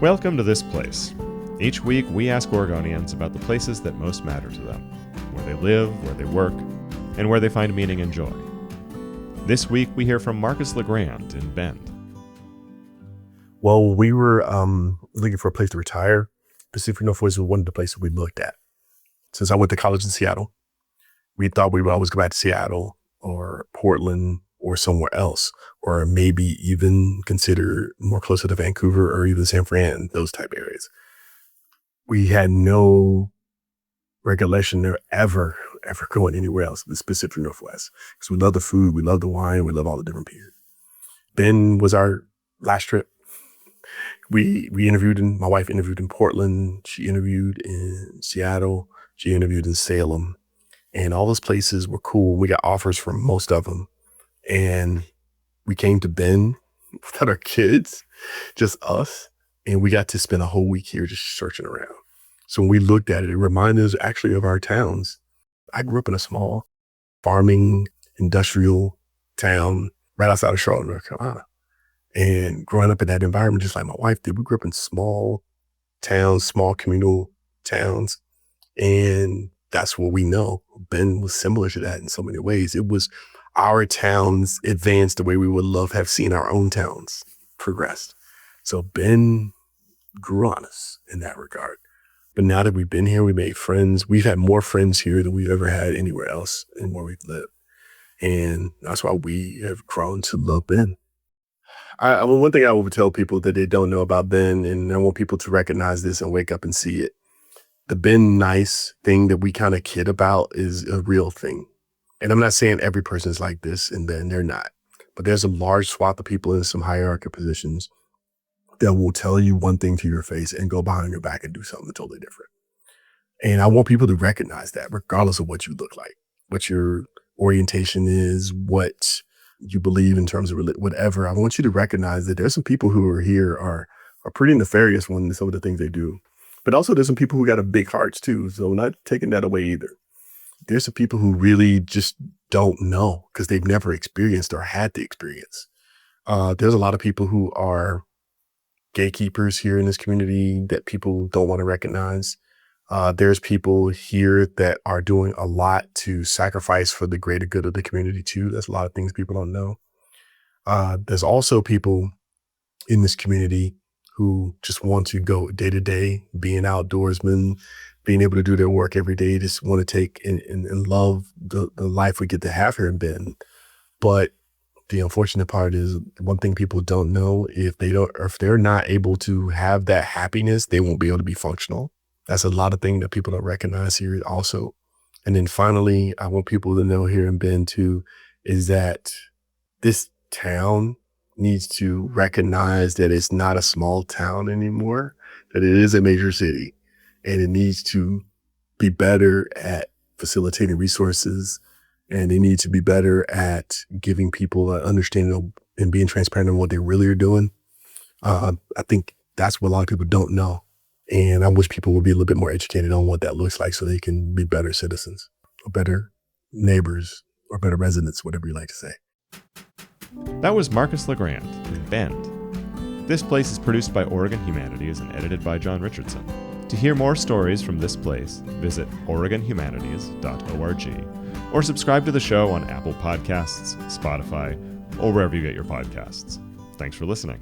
Welcome to This Place. Each week, we ask Oregonians about the places that most matter to them, where they live, where they work, and where they find meaning and joy. This week, we hear from Marcus LeGrand in Bend. Well, we were looking for a place to retire. Pacific Northwest was one of the places we looked at. Since I went to college in Seattle, we thought we would always go back to Seattle or Portland or somewhere else, or maybe even consider more closer to Vancouver or even San Fran, those type areas. We had no recollection of ever going anywhere else in the Pacific Northwest, because we love the food, we love the wine, we love all the different pieces. Ben was our last trip. We my wife interviewed in Portland, she interviewed in Seattle, she interviewed in Salem, and all those places were cool. We got offers from most of them. And we came to Bend without our kids, just us. And we got to spend a whole week here just searching around. So when we looked at it, it reminded us actually of our towns. I grew up in a small farming industrial town right outside of Charlotte, North Carolina. And growing up in that environment, just like my wife did, we grew up in small towns, small communal towns. And that's what we know. Bend was similar to that in so many ways. It was our towns advanced the way we would love to have seen our own towns progressed. So Bend grew on us in that regard. But now that we've been here, we made friends. We've had more friends here than we've ever had anywhere else in where we've lived. And that's why we have grown to love Bend. One thing I would tell people that they don't know about Bend, and I want people to recognize this and wake up and see it. The Bend nice thing that we kind of kid about is a real thing. And I'm not saying every person is like this, and then they're not. But there's a large swath of people in some hierarchical positions that will tell you one thing to your face and go behind your back and do something totally different. And I want people to recognize that regardless of what you look like, what your orientation is, what you believe in terms of whatever. I want you to recognize that there's some people who are here are pretty nefarious when some of the things they do. But also there's some people who got a big hearts too. So not taking that away either. There's some people who really just don't know because they've never experienced or had the experience. There's a lot of people who are gatekeepers here in this community that people don't want to recognize. There's people here that are doing a lot to sacrifice for the greater good of the community too. There's a lot of things people don't know. There's also people in this community who just want to go day to day, being outdoorsmen, being able to do their work every day, just want to take and love the life we get to have here in Bend. But the unfortunate part is one thing people don't know, if they're not able to have that happiness, they won't be able to be functional. That's a lot of things that people don't recognize here also. And then finally, I want people to know here in Bend too, is that this town needs to recognize that it's not a small town anymore, that it is a major city. And it needs to be better at facilitating resources, and they need to be better at giving people an understanding and being transparent on what they really are doing. I think that's what a lot of people don't know. And I wish people would be a little bit more educated on what that looks like so they can be better citizens or better neighbors or better residents, whatever you like to say. That was Marcus LeGrand in Bend. This Place is produced by Oregon Humanities and edited by John Richardson. To hear more stories from This Place, visit OregonHumanities.org or subscribe to the show on Apple Podcasts, Spotify, or wherever you get your podcasts. Thanks for listening.